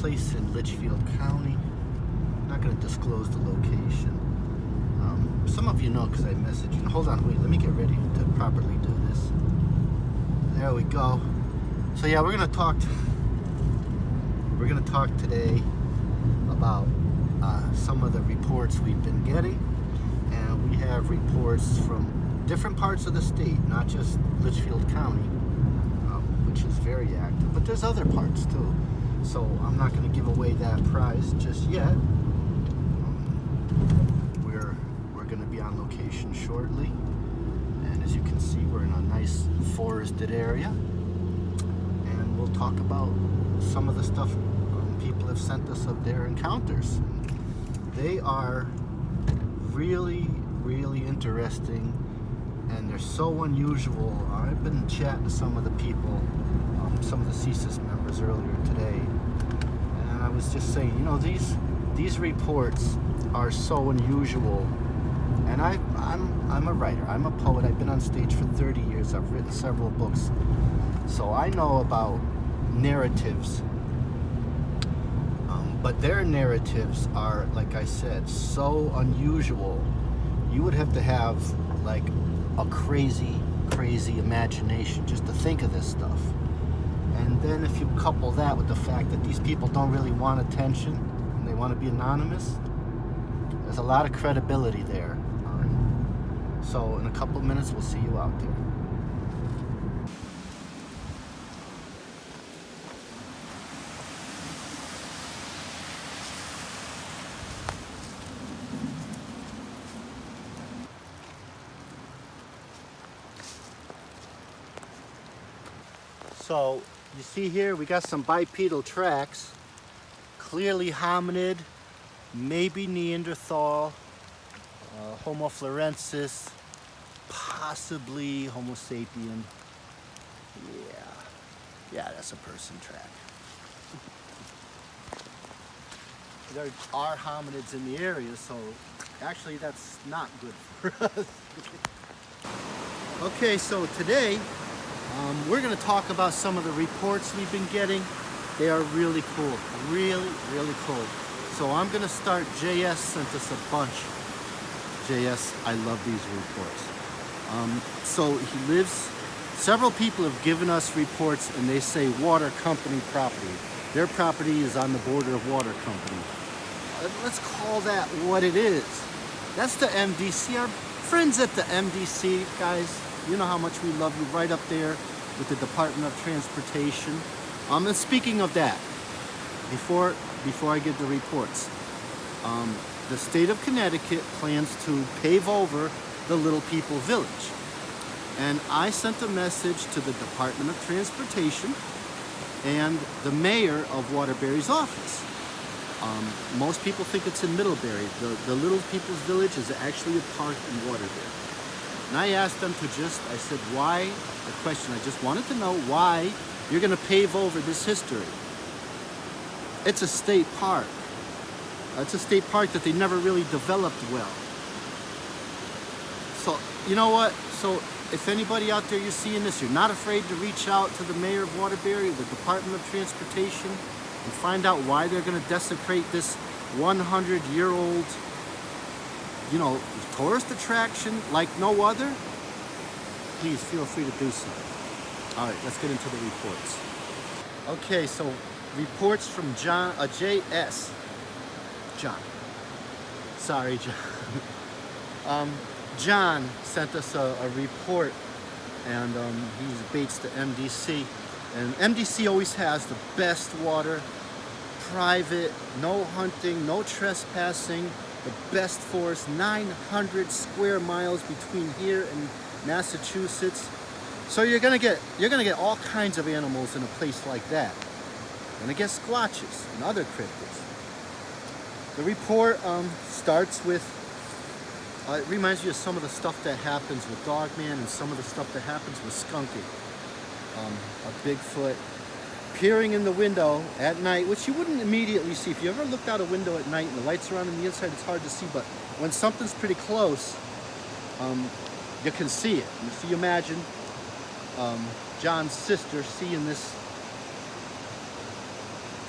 place in Litchfield County. I'm not going to disclose the location. Some of you know because I messaged you. Hold on, wait, let me get ready to properly do this. There we go. So yeah, we're gonna talk today about some of the reports we've been getting, and we have reports from different parts of the state, not just Litchfield County, which is very active, but there's other parts too. So I'm not going to give away that prize just yet. We're going to be on location shortly, and as you can see, we're in a nice forested area, and we'll talk about some of the stuff people have sent us of their encounters. They are really, really interesting, and they're so unusual. I've been chatting to some of the people, some of the CCIS members earlier today, and I was just saying, you know, these reports are so unusual. And I'm a writer, I'm a poet, I've been on stage for 30 years, I've written several books, so I know about narratives, but their narratives are, like I said, so unusual. You would have to have like a crazy imagination just to think of this stuff. And then if you couple that with the fact that these people don't really want attention and they want to be anonymous, there's a lot of credibility there. So in a couple of minutes, we'll see you out there. So you see here, we got some bipedal tracks, clearly hominid, maybe Neanderthal, Homo florensis, possibly Homo sapien. Yeah, that's a person track. There are hominids in the area, so actually that's not good for us. Okay, so today we're going to talk about some of the reports we've been getting. They are really cool, really cool. So I'm going to start. JS sent us a bunch. JS, I love these reports. So he lives, several people have given us reports, and they say water company property. Their property is on the border of water company. Let's call that what it is. That's the MDC, our friends at the MDC, guys. You know how much we love you, right up there with the Department of Transportation. And speaking of that, before I give the reports, the state of Connecticut plans to pave over the Little People Village. And I sent a message to the Department of Transportation and the mayor of Waterbury's office. Most people think it's in Middlebury. The Little People's Village is actually a park in Waterbury. And I asked them to I said, why, the question, I just wanted to know why you're going to pave over this history. It's a state park. It's a state park that they never really developed well. So, you know what? So, if anybody out there, you're seeing this, you're not afraid to reach out to the mayor of Waterbury, the Department of Transportation, and find out why they're going to desecrate this 100-year-old, you know, tourist attraction like no other, please feel free to do so. All right, let's get into the reports. Okay, so reports from JS. John. Sorry, John. John sent us a report, and he baits the MDC. And MDC always has the best water, private, no hunting, no trespassing, the best forest, 900 square miles between here and Massachusetts. So you're gonna get all kinds of animals in a place like that. You're gonna get squatches and other cryptids. The report starts with, it reminds you of some of the stuff that happens with Dogman and some of the stuff that happens with Skunky. A Bigfoot peering in the window at night, which you wouldn't immediately see. If you ever looked out a window at night and the lights are on the inside, it's hard to see, but when something's pretty close, you can see it. And if you imagine John's sister seeing this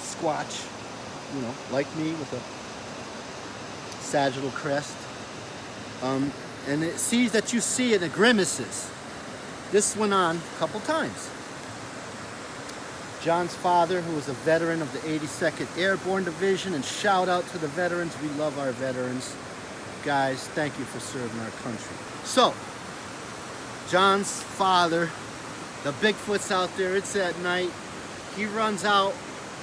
squatch you know, like me, with a sagittal crest. And it sees that you see it and it grimaces. This went on a couple times. John's father, who was a veteran of the 82nd Airborne Division, and shout out to the veterans. We love our veterans. Guys, thank you for serving our country. So, John's father, the Bigfoot's out there, it's at night. He runs out,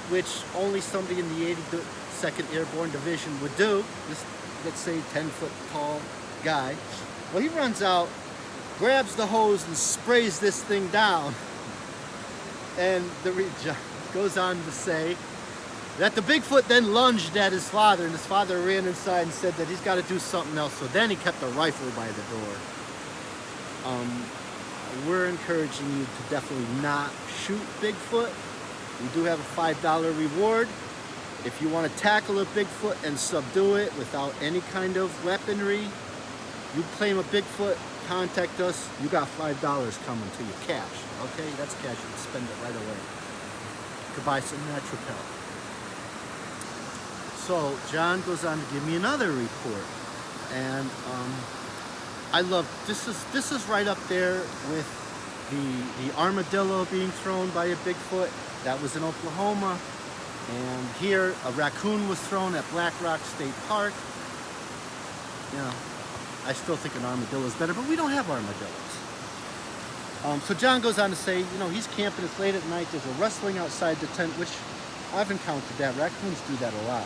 which only somebody in the 82nd Airborne Division would do. This, let's say, 10-foot tall guy. Well, he runs out, grabs the hose and sprays this thing down. And John goes on to say that the Bigfoot then lunged at his father, and his father ran inside and said that he's got to do something else. So then he kept a rifle by the door. We're encouraging you to definitely not shoot Bigfoot. We do have a $5 reward. If you want to tackle a Bigfoot and subdue it without any kind of weaponry, you claim a Bigfoot, contact us. You got $5 coming to you, cash. Okay, that's cash. You can spend it right away. You could buy some natural pellet. So John goes on to give me another report, and I love this is right up there with the armadillo being thrown by a Bigfoot. That was in Oklahoma, and here a raccoon was thrown at Black Rock State Park. You know, I still think an armadillo is better, but we don't have armadillos. So John goes on to say, you know, he's camping, it's late at night, there's a rustling outside the tent, which I've encountered that. Raccoons do that a lot.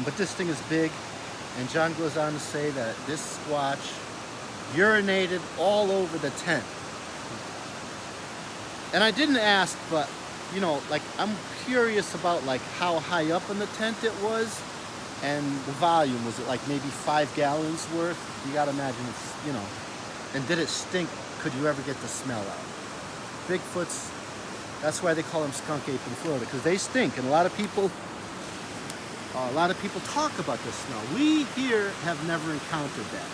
But this thing is big, and John goes on to say that this squatch urinated all over the tent. And I didn't ask, but, you know, like, I'm curious about, like, how high up in the tent it was, and the volume. Was it like maybe 5 gallons worth? You gotta imagine it's, you know, and did it stink? Could you ever get the smell out? Bigfoots, that's why they call them skunk ape in Florida, because they stink, and a lot of people talk about the smell. We here have never encountered that.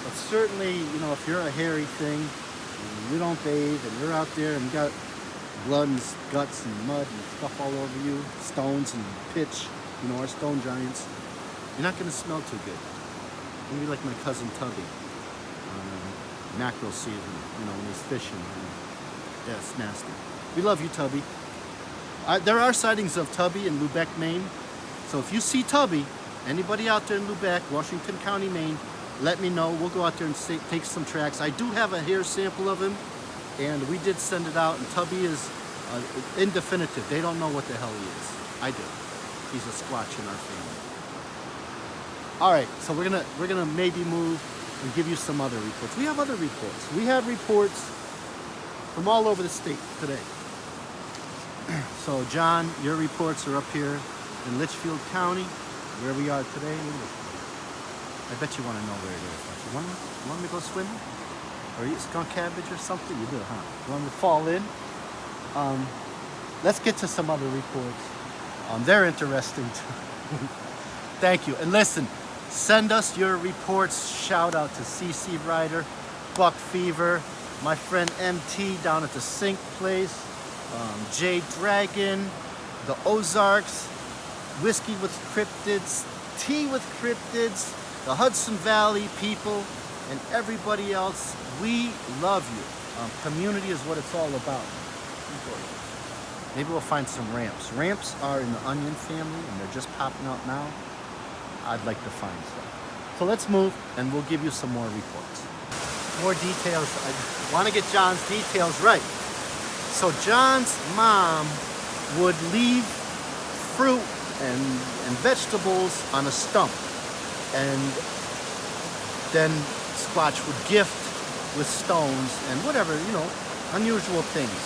But certainly, you know, if you're a hairy thing, and you don't bathe, and you're out there and you got blood and guts and mud and stuff all over you, stones and pitch, you know, our stone giants, you're not gonna smell too good. You're gonna be like my cousin Tubby. Mackerel season, you know, when he's fishing. Yeah, it's nasty. We love you, Tubby. There are sightings of Tubby in Lubec, Maine. So if you see Tubby, anybody out there in Lubec, Washington County, Maine, let me know. We'll go out there and take some tracks. I do have a hair sample of him, and we did send it out, and Tubby is indefinitive. They don't know what the hell he is. I do. He's a squatch in our family. All right, so we're gonna maybe move and give you some other reports. We have other reports. We have reports from all over the state today. So John, your reports are up here in Litchfield County, where we are today. I bet you want to know where it is. You want me to go swimming? Or eat skunk cabbage or something? You do, huh? You want me to fall in? Let's get to some other reports. They're interesting too. Thank you. And listen, send us your reports. Shout out to CC Rider, Buck Fever, my friend MT down at the Sink Place, J Dragon, the Ozarks, Whiskey with Cryptids, Tea with Cryptids, the Hudson Valley people, and everybody else. We love you. Community is what it's all about. Maybe we'll find some ramps. Ramps are in the onion family, and they're just popping out now. I'd like to find some. So let's move, and we'll give you some more reports. More details. I want to get John's details right. So John's mom would leave fruit and vegetables on a stump, and then Squatch would gift with stones and whatever, you know, unusual things.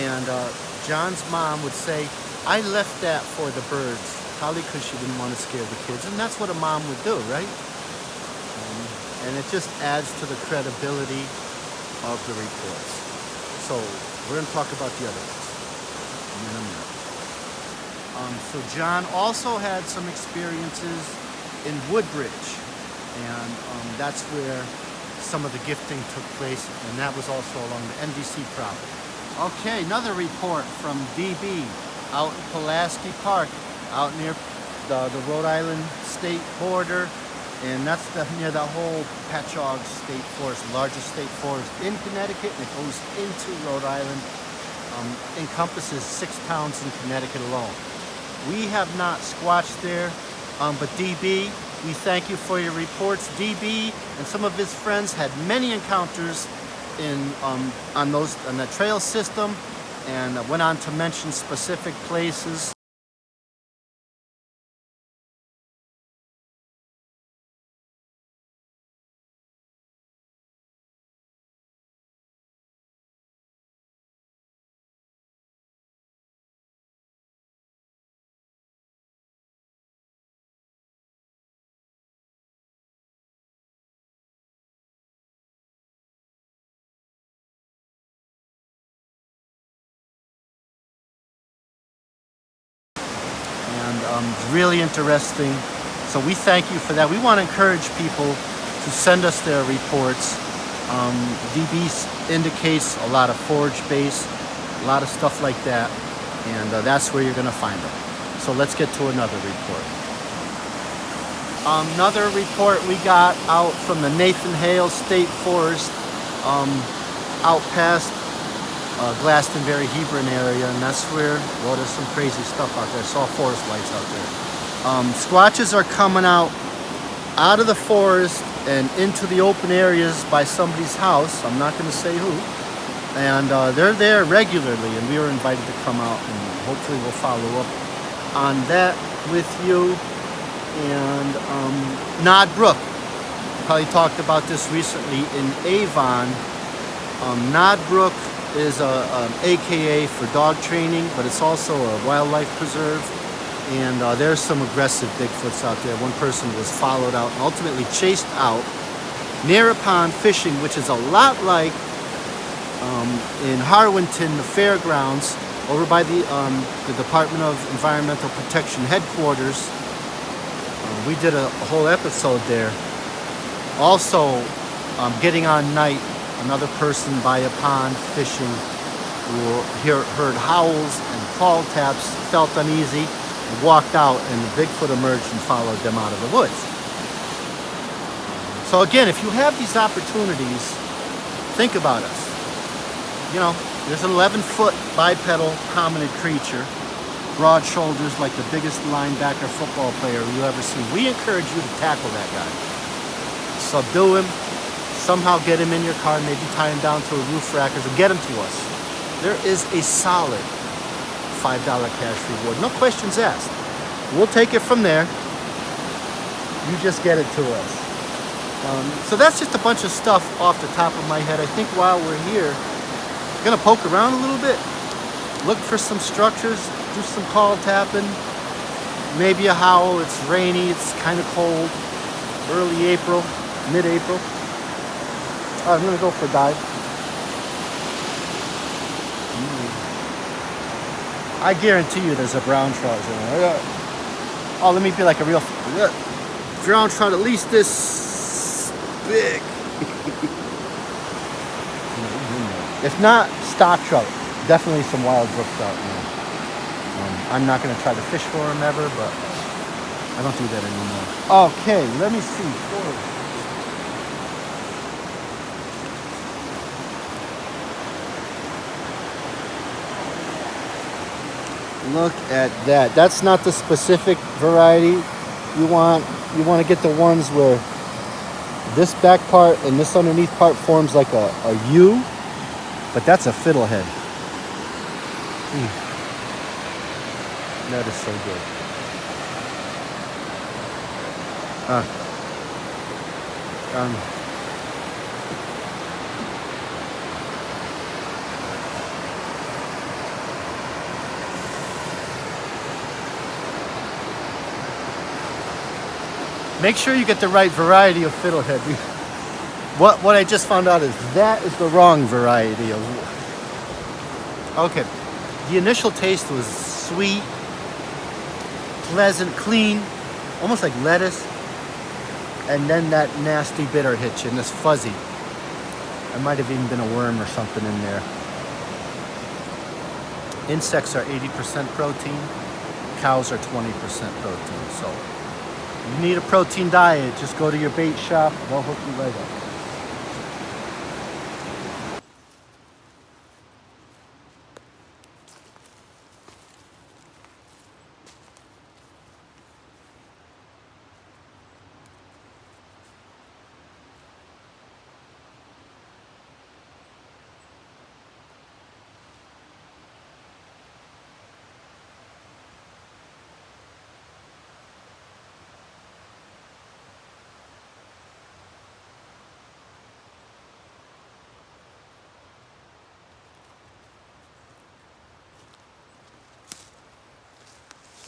And John's mom would say, I left that for the birds, probably because she didn't want to scare the kids. And that's what a mom would do, right? And it just adds to the credibility of the reports. So we're going to talk about the other ones in a minute. So John also had some experiences in Woodbridge, and that's where some of the gifting took place, and that was also along the NDC property. Okay, another report from DB. out in Pulaski Park, out near the Rhode Island state border. And that's near the whole Patchogue State Forest, largest state forest in Connecticut, and it goes into Rhode Island. Encompasses 6 towns in Connecticut alone. We have not squatched there, but DB, we thank you for your reports. DB and some of his friends had many encounters on that trail system, and went on to mention specific places. And really interesting. So we thank you for that. We want to encourage people to send us their reports. DB indicates a lot of forage base, a lot of stuff like that, and that's where you're going to find them. So let's get to another report. Another report we got out from the Nathan Hale State Forest, out past Glastonbury, Hebron area, and that's where, well, there's some crazy stuff out there. I saw forest lights out there. Squatches are coming out of the forest and into the open areas by somebody's house. I'm not going to say who. And they're there regularly, and we were invited to come out, and hopefully we'll follow up on that with you. And Nod Brook, probably talked about this recently in Avon. Nod Brook is an AKA for dog training, but it's also a wildlife preserve. And there's some aggressive Bigfoots out there. One person was followed out and ultimately chased out near a pond fishing, which is a lot like in Harwinton, the fairgrounds, over by the Department of Environmental Protection headquarters. We did a whole episode there. Also, getting on night, another person by a pond fishing who heard howls and call taps, felt uneasy, and walked out, and the Bigfoot emerged and followed them out of the woods. So again, if you have these opportunities, think about us. You know, there's an 11-foot bipedal hominid creature, broad shoulders like the biggest linebacker football player you ever seen. We encourage you to tackle that guy. Subdue him, somehow get him in your car, maybe tie him down to a roof rack or get him to us. There is a solid $5 cash reward. No questions asked. We'll take it from there. You just get it to us. So that's just a bunch of stuff off the top of my head. I think while we're here, we're going to poke around a little bit, look for some structures, do some call tapping, maybe a howl. It's rainy, it's kind of cold, early April, mid-April. I'm going to go for a dive. I guarantee you there's a brown trout in there. Oh, let me be like a real brown trout, at least this big. If not, stock trout. Definitely some wild brook trout. I'm not going to try to fish for them ever, but I don't do that anymore. Okay, let me see. Look at that. That's not the specific variety you want. You want to get the ones where this back part and this underneath part forms like a U, but that's a fiddlehead. That is so good. Make sure you get the right variety of fiddlehead. What I just found out is that is the wrong variety of. Okay, the initial taste was sweet, pleasant, clean, almost like lettuce, and then that nasty bitter hit you, and this fuzzy. There might have even been a worm or something in there. Insects are 80% protein, cows are 20% protein. So you need a protein diet, just go to your bait shop, they'll hook you right up.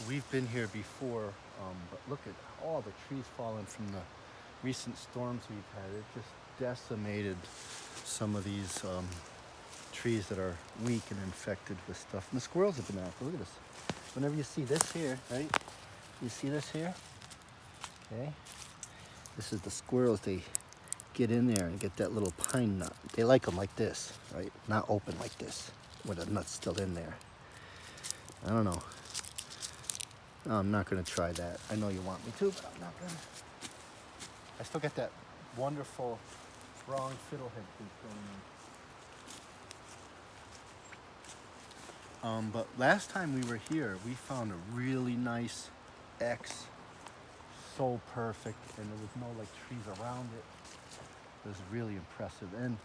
We've been here before, but look at all the trees falling from the recent storms we've had. It just decimated some of these trees that are weak and infected with stuff. And the squirrels have been after. Look at this. Whenever you see this here, right? You see this here? Okay. This is the squirrels. They get in there and get that little pine nut. They like them like this, right? Not open like this, with the nut's still in there. I don't know. No, I'm not going to try that. I know you want me to, but I'm not going to. I still got that wonderful wrong fiddlehead thing going on. But last time we were here, we found a really nice X. So perfect, and there was no like trees around it. It was really impressive. And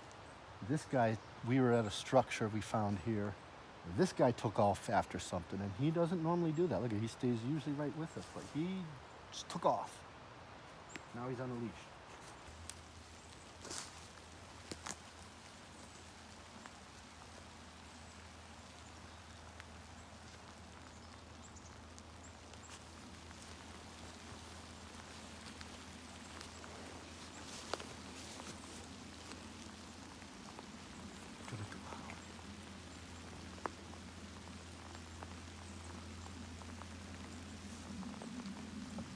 this guy, we were at a structure we found here. This guy took off after something, and he doesn't normally do that. Look, he stays usually right with us, but he just took off. Now he's on a leash.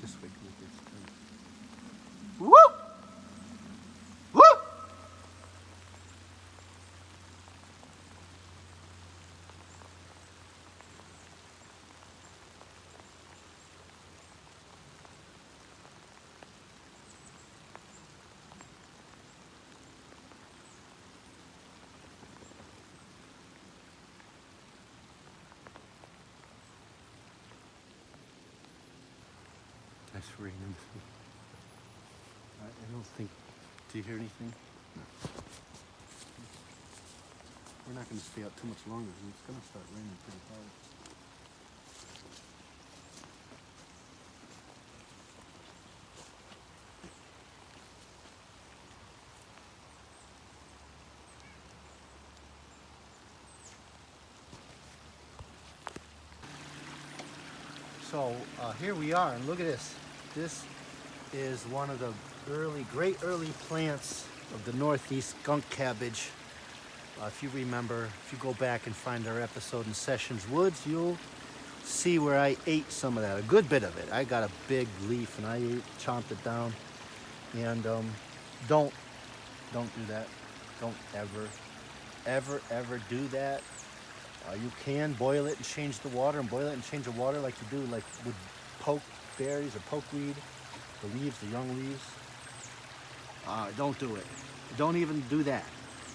This way, can we get straight? Woo! Woo! Nice rain. I don't think. Do you hear anything? No. We're not going to stay out too much longer. It's going to start raining pretty hard. So here we are, and look at this. This is one of the great early plants of the Northeast skunk cabbage. If you remember, if you go back and find our episode in Sessions Woods, you'll see where I ate some of that, a good bit of it. I got a big leaf and I chomped it down. And don't do that. Don't ever do that. You can boil it and change the water, and boil it and change the water like you do like with poke berries or pokeweed, the leaves, the young leaves. Don't do it. Don't even do that.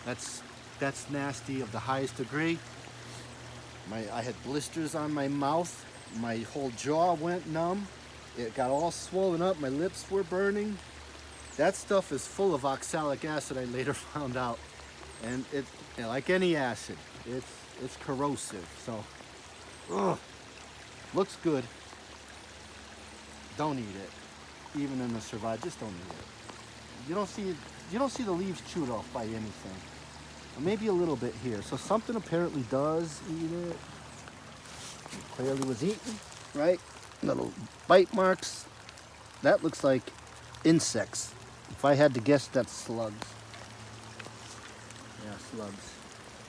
That's nasty of the highest degree. I had blisters on my mouth. My whole jaw went numb. It got all swollen up. My lips were burning. That stuff is full of oxalic acid, I later found out. And it, like any acid, it's corrosive. So, looks good. Don't eat it. Even in the survival, just don't eat it. You don't see the leaves chewed off by anything. Or maybe a little bit here. So something apparently does eat it. It clearly was eaten, right? Little bite marks. That looks like insects. If I had to guess, that's slugs. Yeah, slugs.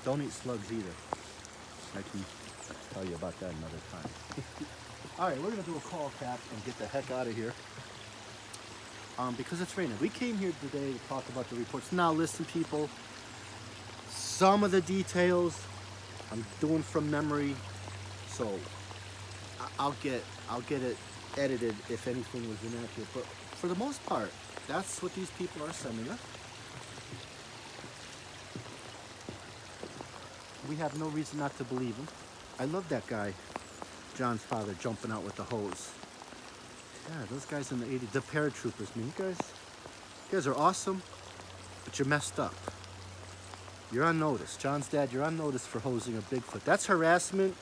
Don't eat slugs either. I can tell you about that another time. All right, we're gonna do a call cap and get the heck out of here. Because it's raining. We came here today to talk about the reports. Now listen, people, some of the details I'm doing from memory, so I'll get it edited if anything was inaccurate. But for the most part, that's what these people are sending us. We have no reason not to believe him. I love that guy, John's father, jumping out with the hose. Yeah, those guys in the 80s, the paratroopers, man, you guys are awesome, but you're messed up. You're on notice. John's dad, you're on notice for hosing a Bigfoot. That's harassment.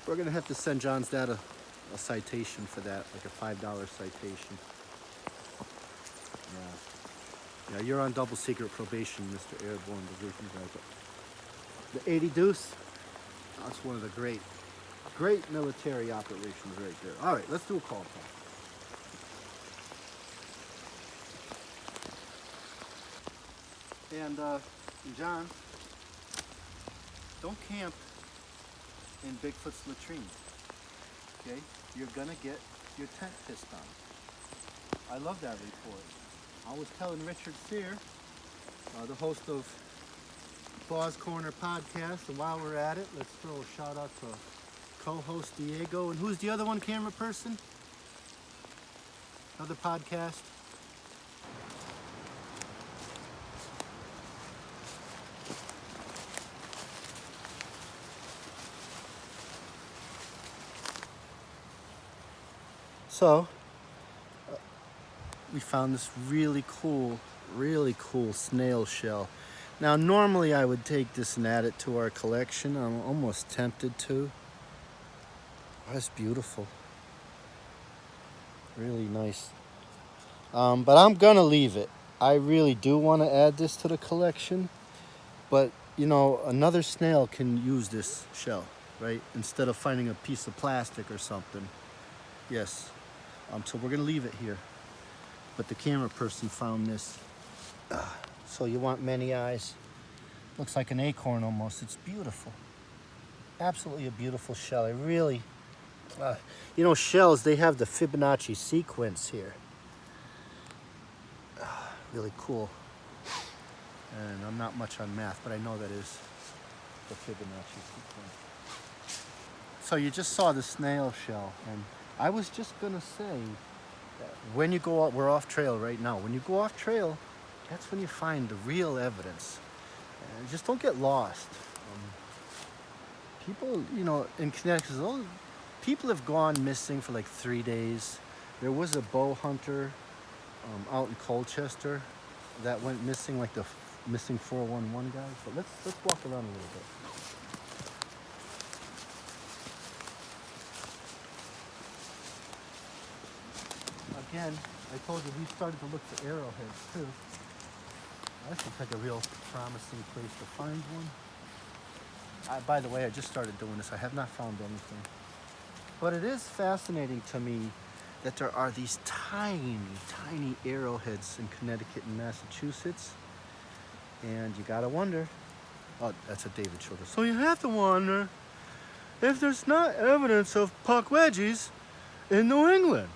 We're gonna have to send John's dad a citation for that, like a $5 citation. Yeah, you're on double secret probation, Mr. Airborne Division Driver. The 80 Deuce, that's one of the great military operations right there. All right, let's do a call call. And John, don't camp in Bigfoot's latrine, okay? You're gonna get your tent pissed on. I love that report. I was telling Richard Sear, the host of Claw's Corner podcast, and while we're at it, let's throw a shout out to co-host Diego, and who's the other one, camera person? Another podcast. So, we found this really cool snail shell. Now, normally I would take this and add it to our collection. I'm almost tempted to. Oh, that's beautiful. Really nice. But I'm gonna leave it. I really do want to add this to the collection. But, you know, another snail can use this shell, right? Instead of finding a piece of plastic or something. Yes. So we're gonna leave it here. But the camera person found this. So you want many eyes. Looks like an acorn almost. It's beautiful. Absolutely a beautiful shell. I really, you know, shells, they have the Fibonacci sequence here. Really cool. And I'm not much on math, but I know that is the Fibonacci sequence. So you just saw the snail shell, and I was just gonna say that when you go out, we're off trail right now. When you go off trail, that's when you find the real evidence. And just don't get lost. People, you know, in Connecticut, people have gone missing for like 3 days. There was a bow hunter out in Colchester that went missing, like the missing 411 guys. But let's walk around a little bit. Again, I told you we started to look for arrowheads too. This looks like a real promising place to find one. By the way, I just started doing this. I have not found anything. But it is fascinating to me that there are these tiny arrowheads in Connecticut and Massachusetts. And you gotta wonder. Oh, that's a David shoulder. So you have to wonder if there's not evidence of puck wedgies in New England.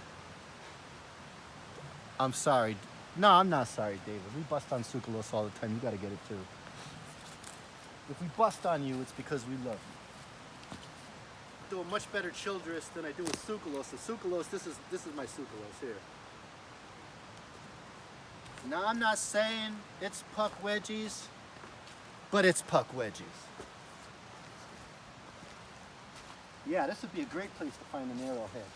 I'm sorry. No, I'm not sorry, David. We bust on sucralose all the time. You got to get it too. If we bust on you, it's because we love you. I do a much better childress than I do with sucralose. The sucralose, this is my sucralose here. Now, I'm not saying it's puck wedgies, but it's puck wedgies. Yeah, this would be a great place to find an arrowhead.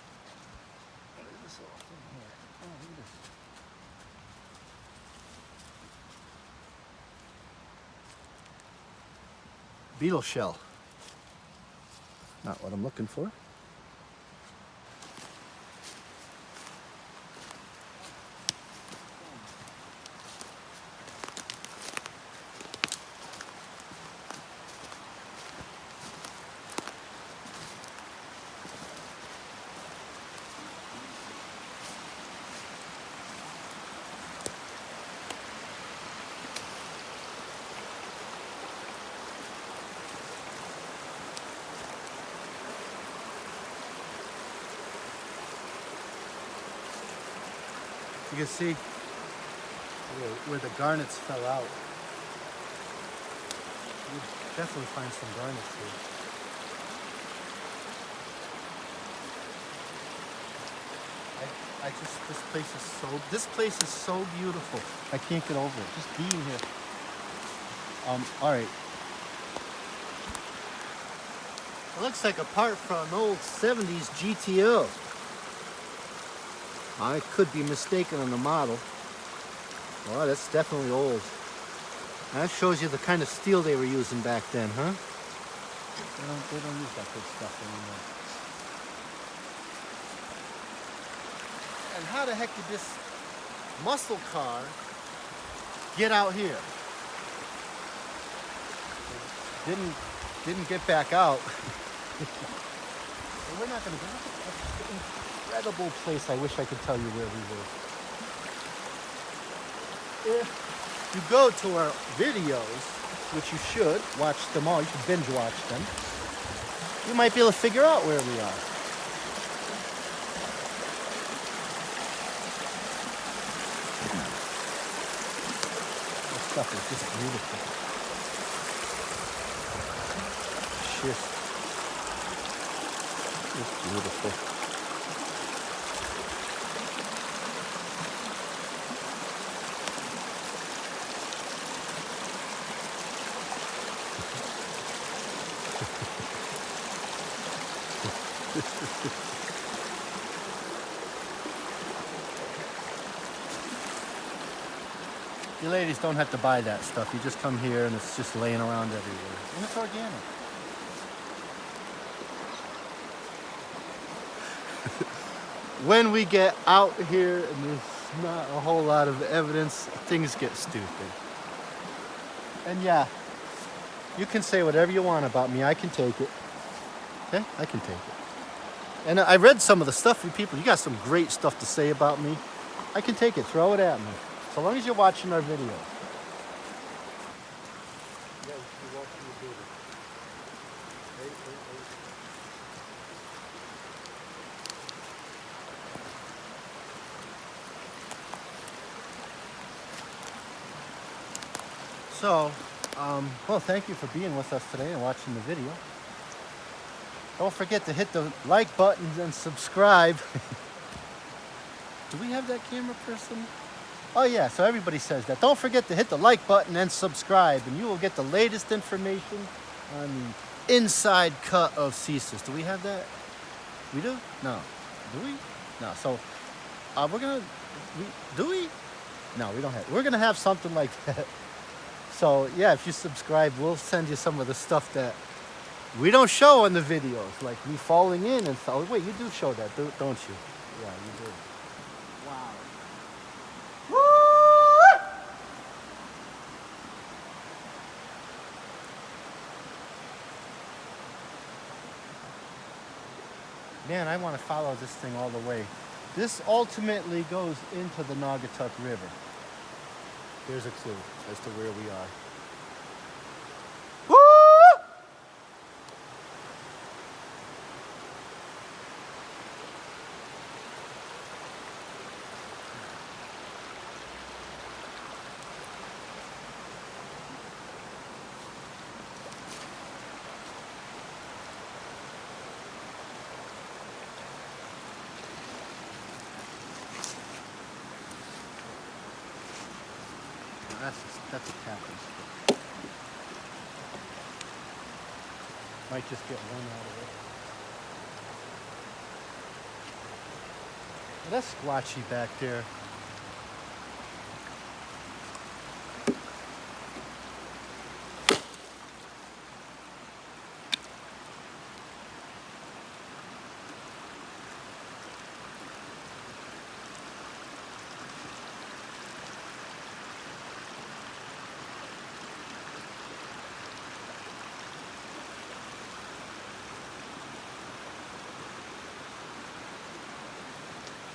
Look at this little thing here. Oh, look at this. Beetle shell. Not what I'm looking for. You can see where the garnets fell out. Definitely find some garnets here. This place is so beautiful. I can't get over it. Just being here. All right. It looks like a part from an old 70s GTO. I could be mistaken on the model. Well, that's definitely old. That shows you the kind of steel they were using back then, huh? They don't use that good stuff anymore. And how the heck did this muscle car get out here? Didn't get back out. Well, we're not going to go. That's an incredible place. I wish I could tell you where we were. If you go to our videos, which you should watch them all, you should binge watch them, you might be able to figure out where we are. This stuff is just beautiful. It's beautiful. You ladies don't have to buy that stuff. You just come here and it's just laying around everywhere. And it's organic. When we get out here and there's not a whole lot of evidence, things get stupid. And yeah, you can say whatever you want about me. I can take it. Okay? I can take it. And I read some of the stuff from people. You got some great stuff to say about me. I can take it. Throw it at me. So long as you're watching our videos. Yeah, you're watching the video. So, well, thank you for being with us today and watching the video. Don't forget to hit the like button and subscribe. Do we have that camera person? Oh yeah, so everybody says that. Don't forget to hit the like button and subscribe, and you will get the latest information on the inside cut of CCIS. Do we have that? We do? No. Do we? No. So, do we? No, we don't have. We're gonna have something like that. So yeah, if you subscribe, we'll send you some of the stuff that we don't show in the videos, like me falling in and stuff. Wait, you do show that, don't you? Yeah, you do. Wow. Woo! Man, I want to follow this thing all the way. This ultimately goes into the Naugatuck River. Here's a clue as to where we are. Woo! That's a captain's foot. Might just get one out of it. Well, that's squatchy back there.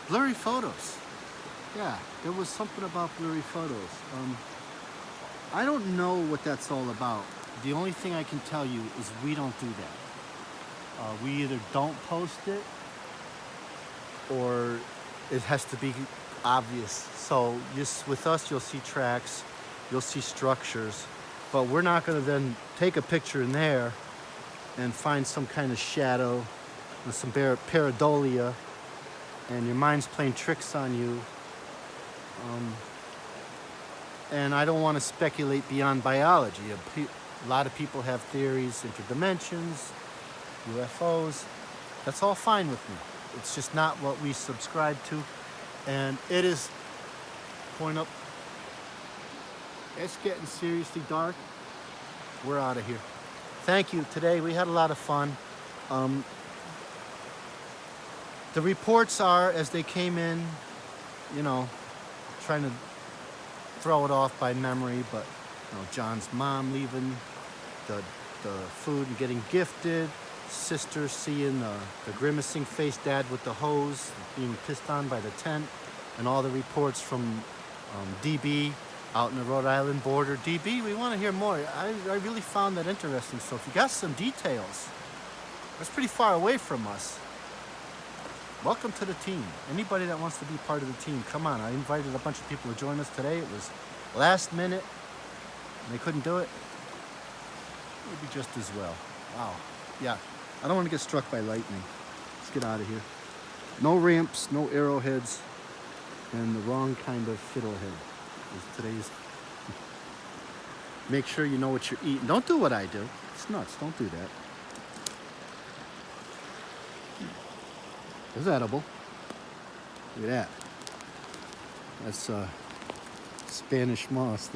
Blurry photos. Yeah, there was something about blurry photos. I don't know what that's all about. The only thing I can tell you is we don't do that. We either don't post it or it has to be obvious. So just with us, you'll see tracks, you'll see structures, but we're not going to then take a picture in there and find some kind of shadow and some pareidolia, and your mind's playing tricks on you. And I don't want to speculate beyond biology. A lot of people have theories, interdimensions, UFOs. That's all fine with me. It's just not what we subscribe to. And it is point up. It's getting seriously dark. We're out of here. Thank you. Today we had a lot of fun. The reports are as they came in, you know, trying to throw it off by memory, but you know, John's mom leaving the food and getting gifted, sister seeing the grimacing face dad with the hose being pissed on by the tent, and all the reports from DB out in the Rhode Island border. DB, we want to hear more. I really found that interesting. So if you got some details, that's pretty far away from us. Welcome to the team. Anybody that wants to be part of the team, come on. I invited a bunch of people to join us today. It was last minute, and they couldn't do it. Maybe just as well. Wow. Yeah, I don't want to get struck by lightning. Let's get out of here. No ramps, no arrowheads, and the wrong kind of fiddlehead is today's. Make sure you know what you're eating. Don't do what I do. It's nuts. Don't do that. It's edible. Look at that. That's Spanish moss.